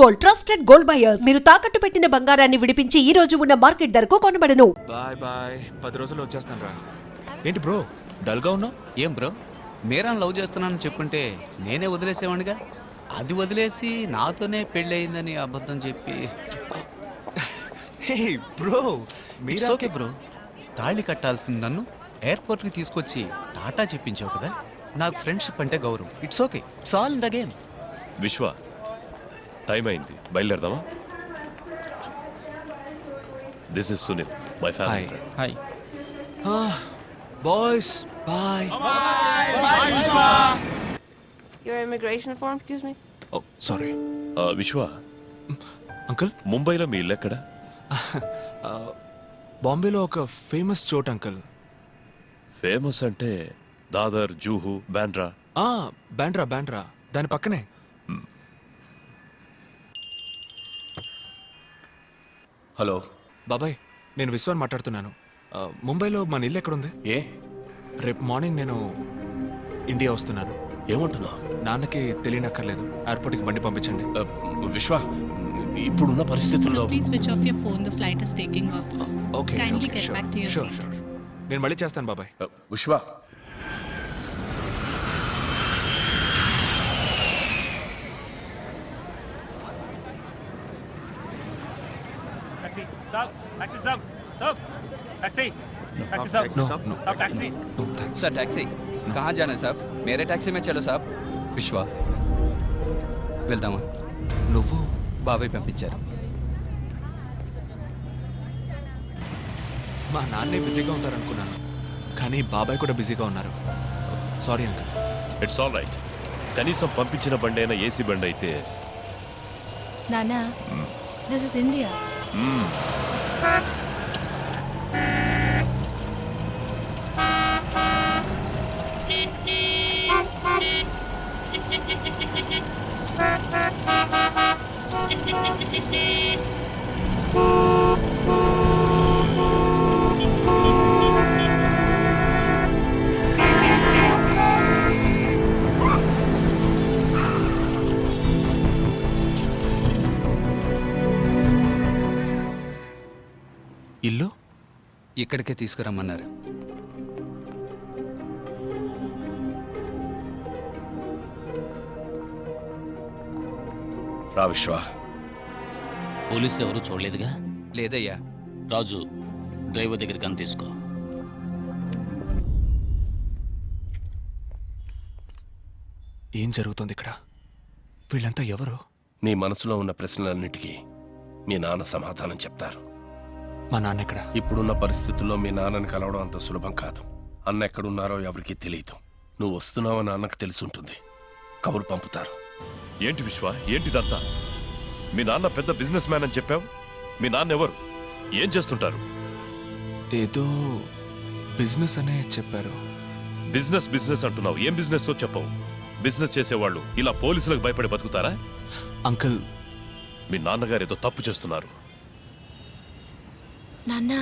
Gold, trusted gold buyers. మీరు తాకట్టు పెట్టిన బంగారాన్ని విడిపించి ఈ రోజు ఉన్న మార్కెట్ ధరకు కొనబడను. బాయ్ బాయ్, 10 రోజుల్లో వచ్చేస్తాను రా. ఏంటి బ్రో డల్గా ఉన్నావు? ఏం బ్రో, మీరాని లవ్ చేస్తున్నానని చెప్పుంటే నేనే వదిలేసేవాడిగా. అది వదిలేసి నాతోనే పెళ్ళి అయిందని అబద్ధం చెప్పి. హే బ్రో, మీరా ఓకే బ్రో, తాళి కట్టాల్సింది నన్ను ఎయిర్పోర్ట్కి తీసుకొచ్చి టాటా చెప్పించావు కదా. నాకు ఫ్రెండ్షిప్ అంటే గౌరవం. It's okay, it's all in the game. Vishwa, time అయింది, బయలుదేరదామా? This is Sunil, my family friend. Hi boys, bye. Your immigration form, excuse me? Oh sorry. Vishwa, uncle, ముంబైలో మీ ఇల్లు ఎక్కడ? బాంబేలో ఒక ఫేమస్ చోట్ అంకుల్. ఫేమస్ అంటే దాదర్, జూహు, బాండ్రా. బాండ్రా బాండ్రా, దాని పక్కనే. హలో బాబాయ్, నేను విశ్వాన్ మాట్లాడుతున్నాను. ముంబైలో మన ఇల్లు ఎక్కడుంది? ఏ రేపు మార్నింగ్ నేను ఇండియా వస్తున్నాను. ఏమంటున్నావు? నాన్నకి తెలియనక్కర్లేదు, ఎయిర్పోర్ట్కి బండి పంపించండి. విశ్వ, ఇప్పుడున్న పరిస్థితుల్లో So please switch off your phone. The flight is taking off. Okay, Kindly get back to your seat. Sure. నేను మళ్ళీ చేస్తాను బాబాయ్. విశ్వ, सर टैक्सी कहाँ जाना है साहब? मेरे टैक्सी में चलो साहब. విశ్వ, వెళ్దామా? నువ్వు బాబాయ్ పంపించారు. మా నాన్నే బిజీగా ఉంటారనుకున్నాను, కానీ బాబాయ్ కూడా బిజీగా ఉన్నారు. Sorry uncle. It's all right. కనీసం పంపించిన బండి అయినా ఏసీ బండి అయితే. Nana, this is India. ఇల్లు ఇక్కడికే తీసుకురమ్మన్నారు. రా విశ్వ. పోలీసులు ఎవరు చూడలేదుగా? లేదయ్యా. రాజు, డ్రైవర్ దగ్గరికి అని తీసుకో. ఏం జరుగుతుంది ఇక్కడ? వీళ్ళంతా ఎవరు? నీ మనసులో ఉన్న ప్రశ్నలన్నిటికీ మీ నాన్న సమాధానం చెప్తారు. మా నాన్న ఎక్కడ? ఇప్పుడున్న పరిస్థితుల్లో మీ నాన్నని కలవడం అంత సులభం కాదు. అన్న ఎక్కడున్నారో ఎవరికీ తెలియదు. నువ్వు వస్తున్నావని అన్నకు తెలుసుంటుంది, కబురు పంపుతారు. ఏంటి విశ్వ, ఏంటిదంతా? మీ నాన్న పెద్ద బిజినెస్ మ్యాన్ అని చెప్పావు. మీ నాన్న ఎవరు? ఏం చేస్తుంటారు? ఏదో బిజినెస్ అనే చెప్పారు. బిజినెస్ బిజినెస్ అంటున్నావు, ఏం బిజినెస్ చెప్పవు. బిజినెస్ చేసేవాళ్ళు ఇలా పోలీసులకు భయపడి బతుకుతారా? అంకుల్, మీ నాన్నగారు ఏదో తప్పు చేస్తున్నారు. Nana.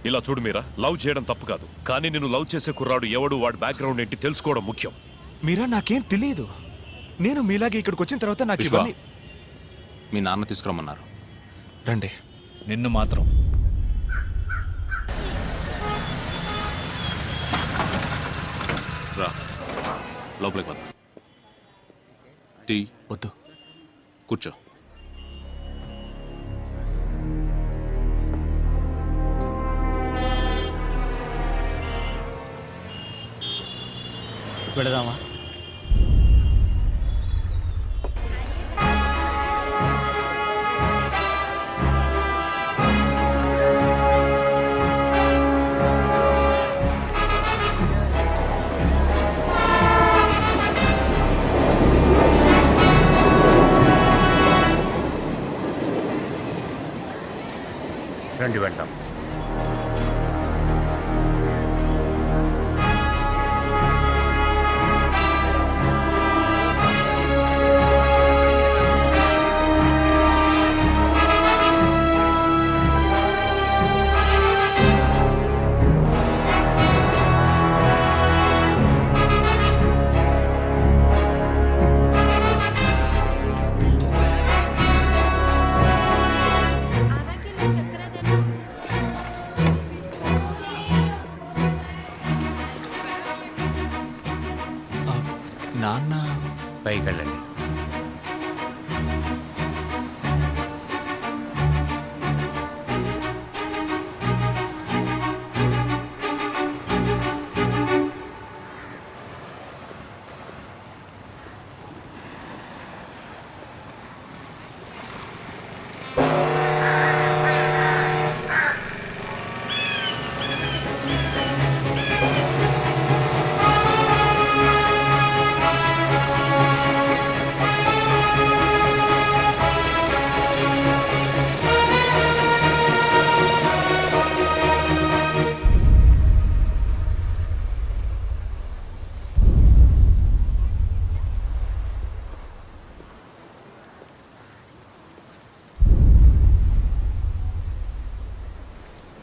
ఇలా చూడు మీరా, లవ్ చేయడం తప్పు కాదు, కానీ నేను లవ్ చేసే కుర్రాడు ఎవడు, వాడి బ్యాక్గ్రౌండ్ ఏంటి తెలుసుకోవడం ముఖ్యం. మీరా, నాకేం తెలియదు. నేను మీలాగే ఇక్కడికి వచ్చిన తర్వాత నాకు విశ్వ, ఇవన్నీ. మీ నాన్న తీసుకురమ్మన్నారు. రండి. నిన్ను మాత్రం రా. లోపలికి వద్ద. టీ వద్దు. కూర్చో. వెళదామా? రండి వెళ్దాం.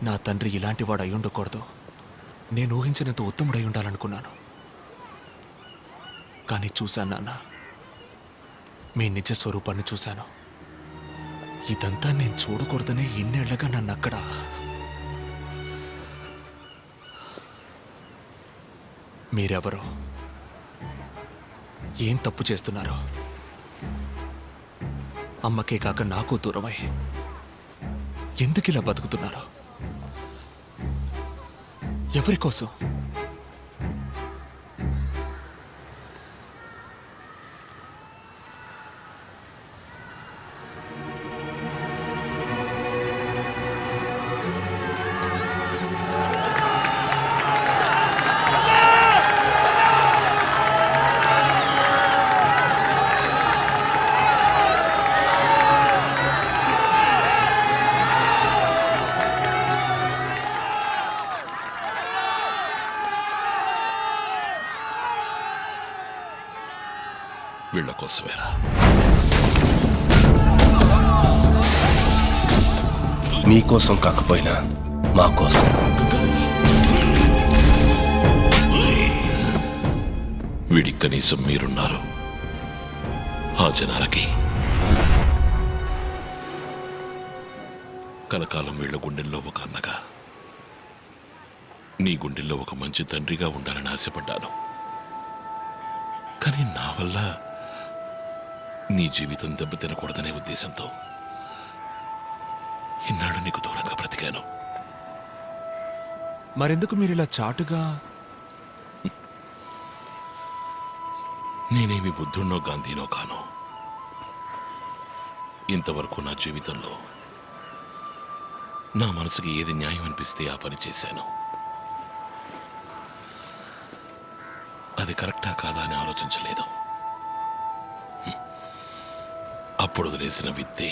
నా తండ్రి ఇలాంటి వాడు అయి ఉండకూడదు, నేను ఊహించినంత ఉత్తముడై ఉండాలనుకున్నాను. కానీ చూశాను నాన్న, మీ నిజ స్వరూపాన్ని చూశాను. ఇదంతా నేను చూడకూడదనే ఇన్నేళ్లగా నన్ను అక్కడ మీరెవరు, ఏం తప్పు చేస్తున్నారు? అమ్మకే కాక నాకు దూరమై ఎందుకు ఇలా బతుకుతున్నారు? ఎవరి కోసం? వీళ్ళ కోసమేరా. మీకోసం కాకపోయినా మా కోసం. వీడి కనీసం మీరున్నారు ఆ జనాలకి. కలకాలం వీళ్ళ గుండెల్లో ఒక అన్నగా, నీ గుండెల్లో ఒక మంచి తండ్రిగా ఉండాలని ఆశపడ్డాను. కానీ నా వల్ల నీ జీవితం దెబ్బతినకూడదనే ఉద్దేశంతో ఇన్నాడు నీకు దూరంగా బ్రతికాను. మరెందుకు మీరు ఇలా చాటుగా? నేనేమి బుద్ధున్నో గాంధీనో కాను. ఇంతవరకు నా జీవితంలో నా మనసుకి ఏది న్యాయం అనిపిస్తే ఆ పని చేశాను. అది కరెక్టా కాదా అని ఆలోచించలేదు. అప్పుడు వదిలేసిన విత్తే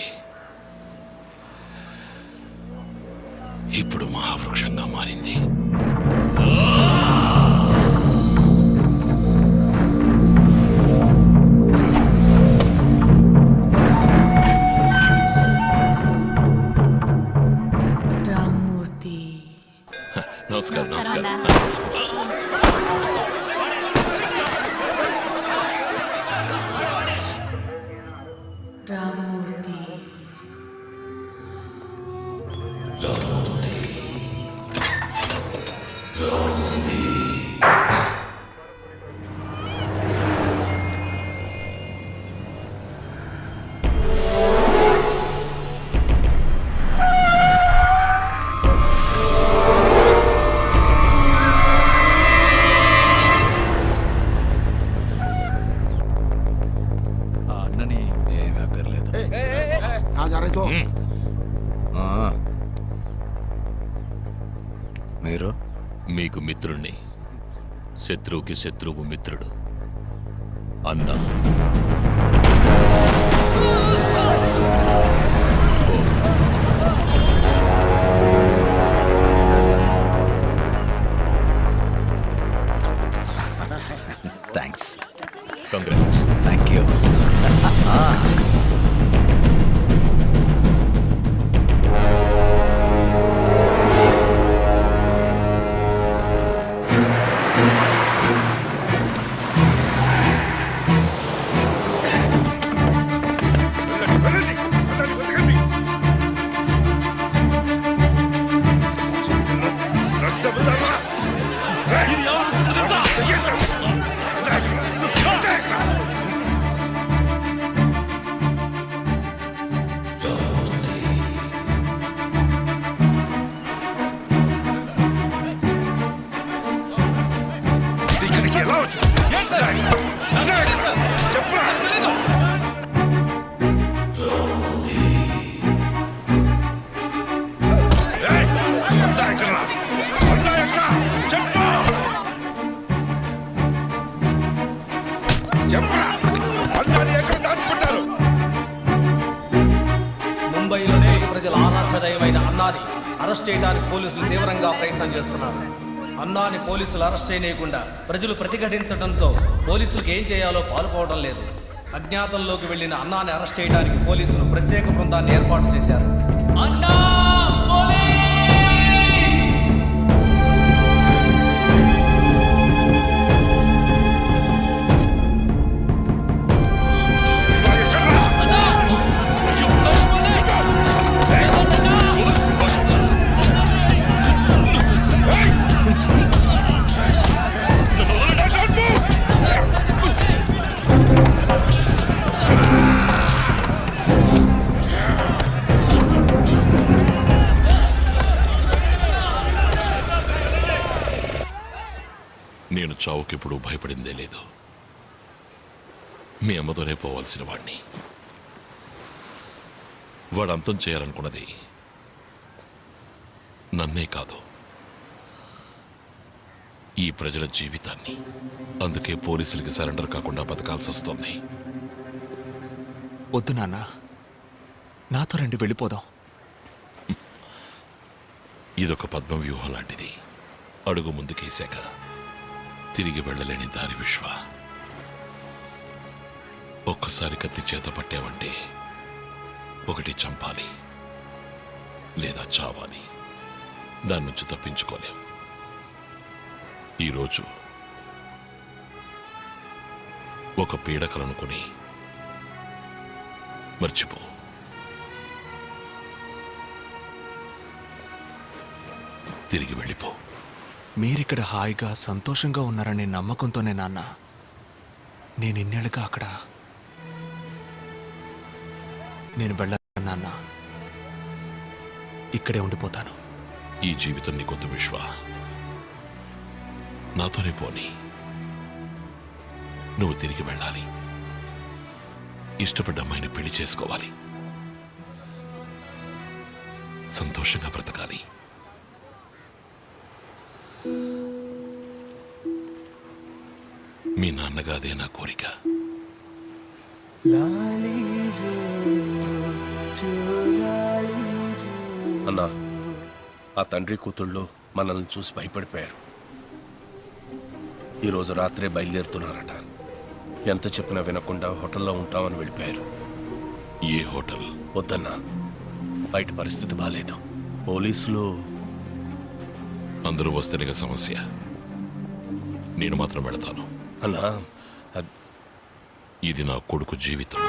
ఇప్పుడు మహావృక్షంగా మారింది. రామ్మూర్తి. నమస్కారం. నమస్కారం. రామ్మూర్తి. అన్నని మీరు? మీకు మిత్రుణ్ణి, శత్రువుకి శత్రువు మిత్రుడు. అన్న థ్యాంక్స్. కంగ్రాట్స్. Thank you. ముంబైలోనే ప్రజల ఆరాధ్యదైవమైన అన్నాని అరెస్ట్ చేయడానికి పోలీసులు తీవ్రంగా ప్రయత్నం చేస్తున్నారు. అన్నాని పోలీసులు అరెస్ట్ చేయకుండా ప్రజలు ప్రతిఘటించడంతో పోలీసులకు ఏం చేయాలో పాలుపోవడం లేదు. అజ్ఞాతంలోకి వెళ్లిన అన్నాని అరెస్ట్ చేయడానికి పోలీసులు ప్రత్యేక బృందాన్ని ఏర్పాటు చేశారు. అన్నా పోలీస్! చావుకెప్పుడు భయపడిందే లేదు. మీ అమ్మతోనే పోవాల్సిన వాణ్ణి. వాడు అంతం చేయాలనుకున్నది నన్నే కాదు, ఈ ప్రజల జీవితాన్ని. అందుకే పోలీసులకి సరెండర్ కాకుండా బతకాల్సి వస్తుంది. వద్దు నాన్న, నాతో రండి, వెళ్ళిపోదాం. ఇదొక పద్మ వ్యూహం లాంటిది. అడుగు ముందుకేశాక తిరిగి వెళ్ళలేని దారి విశ్వ. ఒక్కసారి కత్తి చేత పట్టావంటే ఒకటి చంపాలి లేదా చావాలి. దాని నుంచి తప్పించుకోలేం. ఈరోజు ఒక పీడకలనుకుని మర్చిపో. తిరిగి వెళ్ళిపో. మీరిక్కడ హాయిగా సంతోషంగా ఉన్నారనే నమ్మకంతోనే నాన్న నేను ఇన్నేళ్ళుగా అక్కడ. నేను వెళ్ళను నాన్న, ఇక్కడే ఉండిపోతాను. ఈ జీవితం నీకొద్దు విశ్వ, నాతోనే పోని. నువ్వు తిరిగి వెళ్ళాలి, ఇష్టపడ్డ అమ్మాయిని పెళ్లి చేసుకోవాలి, సంతోషంగా బ్రతకాలి. మీ నాన్నగా అదే నా కోరిక. అన్నా, ఆ తండ్రి కూతుళ్ళు మనల్ని చూసి భయపడిపోయారు. ఈరోజు రాత్రే బయలుదేరుతున్నారట. ఎంత చెప్పినా వినకుండా హోటల్లో ఉంటామని వెళ్ళిపోయారు. ఏ హోటల్? వద్దన్నా, బయట పరిస్థితి బాలేదు. పోలీసులు అందరూ వస్తేనే సమస్య. నేను మాత్రం వెళతాను. అన్నా, ఇది నా కొడుకు జీవితం.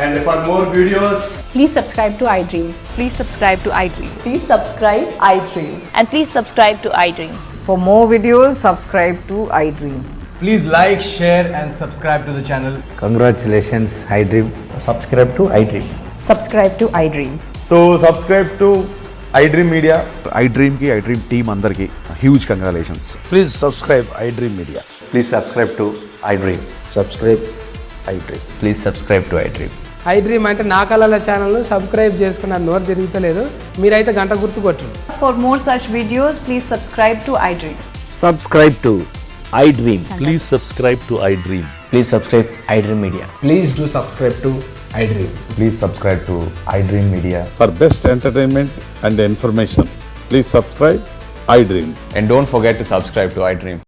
And for more videos, Please subscribe to iDream. Please subscribe to iDream. Please subscribe iDream. And please subscribe to iDream. For more videos, subscribe to iDream. please like, share and subscribe to the channel. Congratulations, iDream. Subscribe to iDream. Subscribe to iDream. So subscribe to iDream Media. iDream ki iDream team andarki huge congratulations. Please subscribe iDream Media. Please subscribe to iDream. Subscribe iDream. Please subscribe to iDream. iDream అంటే నా కళల channel subscribe చేసుకున్న నోరు తిరుగుతలేదు. మీరైతే గంట గుర్తు కొట్టండి. For more such videos, please subscribe to iDream. Subscribe to iDream. Please subscribe to iDream. Please subscribe iDream Media. Please do subscribe to iDream. Please subscribe to iDream Media. For best entertainment and information, please subscribe iDream. And don't forget to subscribe to iDream.